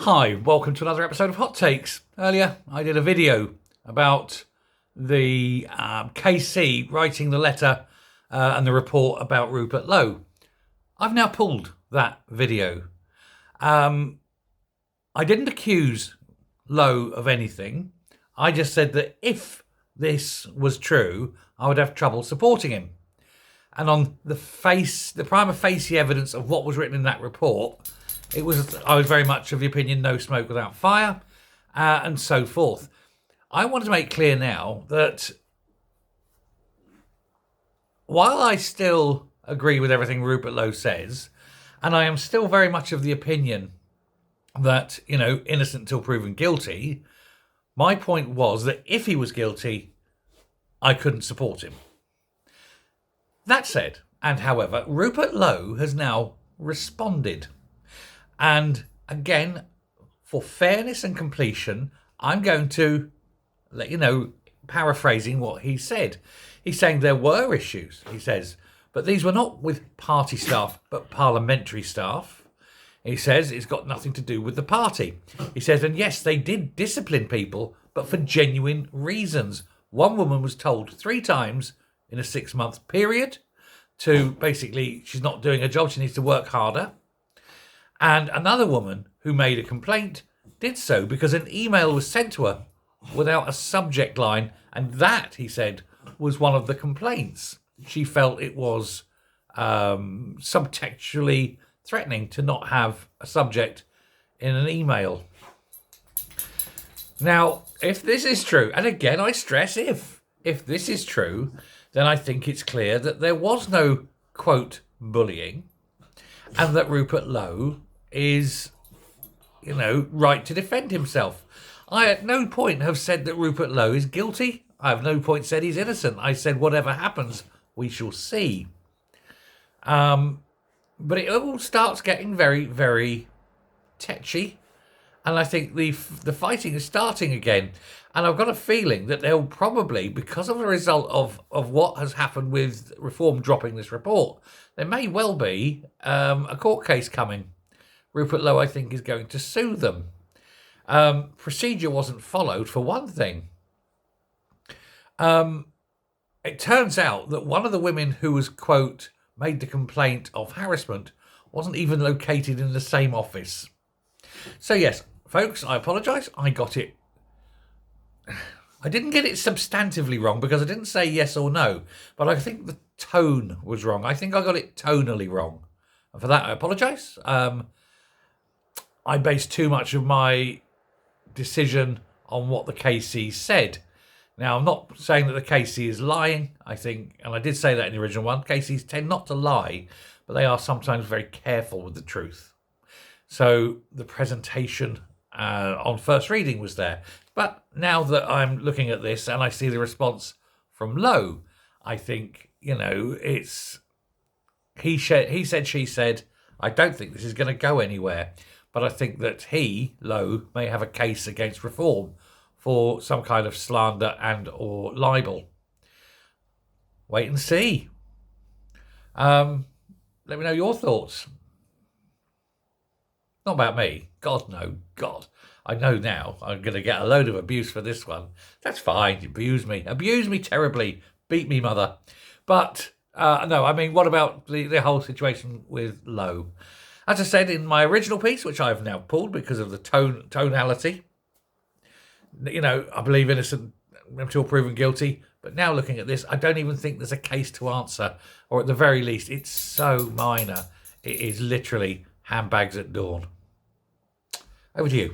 Hi, welcome to another episode of Hot Takes. Earlier, I did a video about the KC writing the letter and the report about Rupert Lowe. I've now pulled that video. I didn't accuse Lowe of anything. I just said that if this was true, I would have trouble supporting him. And on the prima facie evidence of what was written in that report, I was very much of the opinion no smoke without fire, and so forth. I want to make clear now that while I still agree with everything Rupert Lowe says, and I am still very much of the opinion that, innocent until proven guilty, my point was that if he was guilty, I couldn't support him. That said, and however, Rupert Lowe has now responded. And again, for fairness and completion, I'm going to let you know, paraphrasing what he said. He's saying there were issues, he says, but these were not with party staff, but parliamentary staff. He says it's got nothing to do with the party. He says, and yes, they did discipline people, but for genuine reasons. One woman was told 3 times in a 6-month period to basically, she's not doing her job, she needs to work harder. And another woman who made a complaint did so because an email was sent to her without a subject line. And that, he said, was one of the complaints. She felt it was subtextually threatening to not have a subject in an email. Now, if this is true, and again, I stress if this is true, then I think it's clear that there was no, quote, bullying, and that Rupert Lowe is, right to defend himself. I at no point have said that Rupert Lowe is guilty. I have no point said he's innocent. I said whatever happens, we shall see. But it all starts getting very, very tetchy. And I think the fighting is starting again. And I've got a feeling that they'll probably, because of the result of what has happened with Reform dropping this report, there may well be a court case coming. Rupert Lowe, I think, is going to sue them. Procedure wasn't followed, for one thing. It turns out that one of the women who was, quote, made the complaint of harassment wasn't even located in the same office. So, yes, folks, I apologise. I got it. I didn't get it substantively wrong because I didn't say yes or no, but I think the tone was wrong. I think I got it tonally wrong. And for that, I apologise. I based too much of my decision on what the KC said. Now, I'm not saying that the KC is lying, I think, and I did say that in the original one. KCs tend not to lie, but they are sometimes very careful with the truth. So the presentation on first reading was there. But now that I'm looking at this and I see the response from Lowe, I think, it's he said, she said. I don't think this is going to go anywhere. But I think that Lowe, may have a case against Reform for some kind of slander and or libel. Wait and see. Let me know your thoughts. Not about me. God, no. God. I know now I'm going to get a load of abuse for this one. That's fine. Abuse me. Abuse me terribly. Beat me, mother. But, no, I mean, what about the whole situation with Lowe? As I said in my original piece, which I've now pulled because of the tonality, I believe innocent until proven guilty. But now looking at this, I don't even think there's a case to answer. Or at the very least, it's so minor. It is literally handbags at dawn. Over to you.